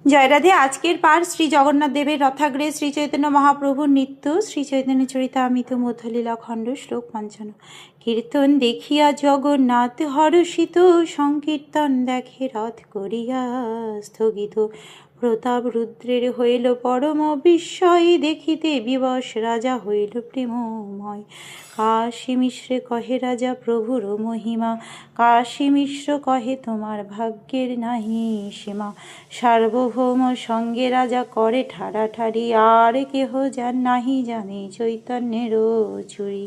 জয় রাধে। আজকের পাঠ শ্রী জগন্নাথ দেবের রথাগ্রে শ্রী চৈতন্য মহাপ্রভুর নৃত্য। শ্রী চৈতন্য চরিতামৃত মধ্যলীলা খণ্ড শ্লোক ৫৫। কীর্তন দেখিয়া জগন্নাথ হর্ষিত, সংকীর্তন দেখে রথ করিয়া স্থগিত। প্রতাপ রুদ্রের হইল পরম বিস্ময়, দেখিতে বিবশ রাজা হইল প্রেমময়। কাশী মিশ্রে কহে রাজা প্রভুর মহিমা, কাশী মিশ্র কহে তোমার ভাগ্যের নাহি সীমা। সার্বভৌম সঙ্গে রাজা করে ঠাড়াঠাড়ি, আর কেহ যার নাহি জানে চৈতন্যেরও চুরি।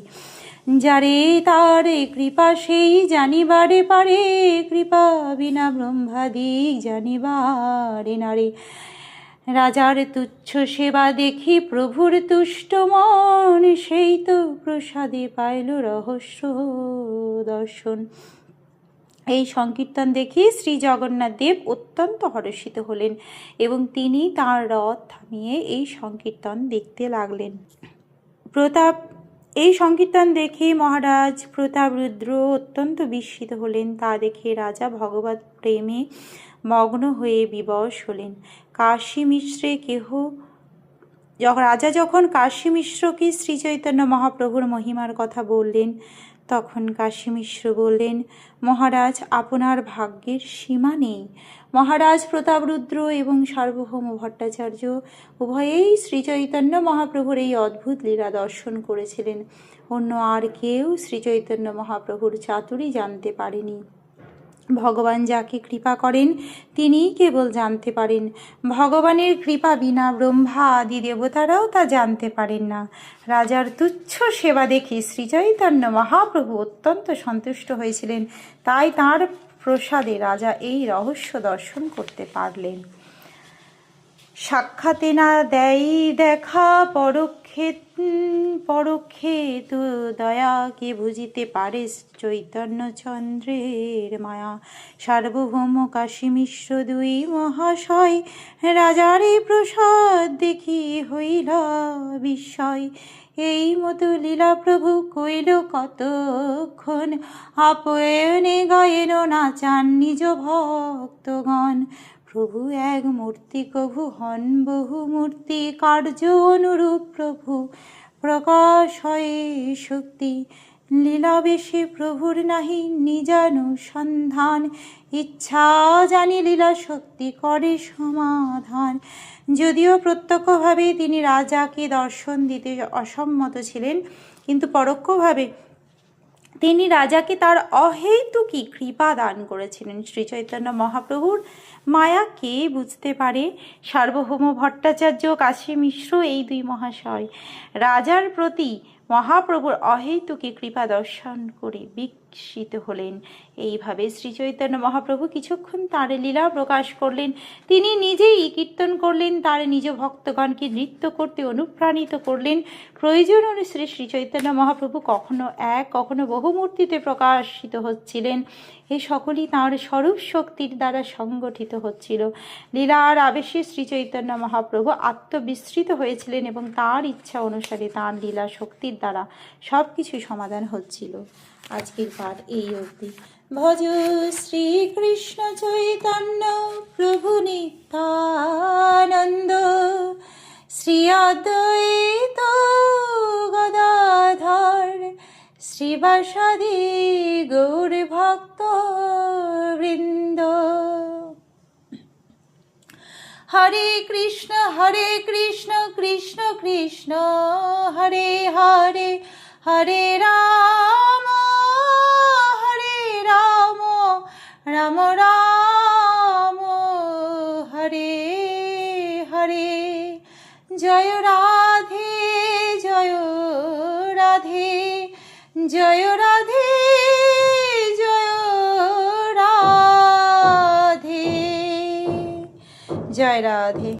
যারে তারে কৃপা সেই জানিবারে পারে, কৃপা বিনা ব্রহ্মাদিক জানিবারে নারে। রাজার তুচ্ছ সেবা দেখি প্রভুর তুষ্ট মন, সেই তো প্রসাদে পাইল রহস্য দর্শন। এই সংকীর্তন দেখে শ্রী জগন্নাথ দেব অত্যন্ত হর্ষিত হলেন এবং তিনি তাঁর রথ থামিয়ে এই সংকীর্তন দেখতে লাগলেন। এই সংকীর্তন দেখে মহারাজ প্রতাপরুদ্র অত্যন্ত বিস্মিত হলেন। তা দেখে রাজা ভগবত প্রেমে মগ্ন হয়ে বিবশ হলেন। কাশী মিশ্রে রাজা যখন কাশী মিশ্রকে শ্রী চৈতন্য মহাপ্রভুর মহিমার কথা বললেন, তখন কাশী মিশ্র বললেন, মহারাজ আপনার ভাগ্যের সীমা নেই। মহারাজ প্রতাপরুদ্র এবং সার্বভৌম ভট্টাচার্য উভয়েই শ্রী চৈতন্য মহাপ্রভুর এই অদ্ভুত লীলা দর্শন করেছিলেন। অন্য আর কেউ শ্রী চৈতন্য মহাপ্রভুর চাতুরি জানতে পারেনি। ভগবান যাকে কৃপা করেন তিনিই কেবল জানতে পারেন। ভগবানের কৃপা বিনা ব্রহ্মা আদি দেবতারাও তা জানতে পারেন না। রাজার তুচ্ছ সেবা দেখে শ্রীচৈতন্য মহাপ্রভু অত্যন্ত সন্তুষ্ট হয়েছিলেন, তাই তাঁর প্রসাদে রাজা এই রহস্য দর্শন করতে পারলেন। সাক্ষাতে না দেয় দেখা পরোক্ষে তু দয়া, কে বুঝিতে পারে চৈতন্য চন্দ্রের মায়া। সার্বভৌম কাশী মিশ্র দুই মহাশয়, রাজার এই প্রসাদ দেখি হইল বিস্ময়। এই মতো লীলা প্রভু কইল কতক্ষণ, আপয়নে গায়েন নাচান নিজ ভক্তগণ। প্রভু এক মূর্তি কভু হন বহু মূর্তি, কার্য অনুরূপ প্রভু প্রকাশ হয় শক্তি। লীলাবেশে প্রভুর নাহি নিজানুসন্ধান, ইচ্ছা জানি লীলা শক্তি করে সমাধান। যদিও প্রত্যক্ষভাবে তিনি রাজাকে দর্শন দিতে অসম্মত ছিলেন, কিন্তু পরোক্ষভাবে তিনি রাজাকে তার অহেতুকী কৃপা দান করেছিলেন। শ্রী চৈতন্য মহাপ্রভুর মায়া কে বুঝতে পারে? সার্বভৌম ভট্টাচার্য, কাশী মিশ্র এই দুই মহাশয় রাজার প্রতি মহাপ্রভুর অহেতুকী কৃপা দর্শন করে বিস্মিত হলেন। এইভাবে শ্রী চৈতন্য মহাপ্রভু কিছুক্ষণ তাঁর লীলা প্রকাশ করলেন। তিনি নিজেই কীর্তন করলেন, তার নিজ ভক্তগণকে নৃত্য করতে অনুপ্রাণিত করলেন। প্রয়োজন অনুসারে শ্রী চৈতন্য মহাপ্রভু কখনো এক কখনো বহু মূর্তিতে প্রকাশিত হচ্ছিলেন। এ সকলই তাঁর স্বরূপ শক্তির দ্বারা সংগঠিত হচ্ছিল। লীলার আবেশে শ্রী চৈতন্য মহাপ্রভু আত্মবিস্মৃত হয়েছিলেন এবং তাঁর ইচ্ছা অনুসারে তাঁর লীলা শক্তির দ্বারা সব কিছুই সমাধান হচ্ছিল। আজকের পাঠ এই অবধি। ভজ শ্রীকৃষ্ণ চৈতন্য প্রভু নিত্যানন্দ, শ্রী অদ্বৈত গদাধর শ্রীবাসাদি গৌর ভক্ত বৃন্দ। হরে কৃষ্ণ কৃষ্ণ কৃষ্ণ হরে হরে, হরে রাম রাম রাম হরে হরে। জয় রাধে জয় রাধে, জয় রাধে জয় রাধে, জয় রাধে।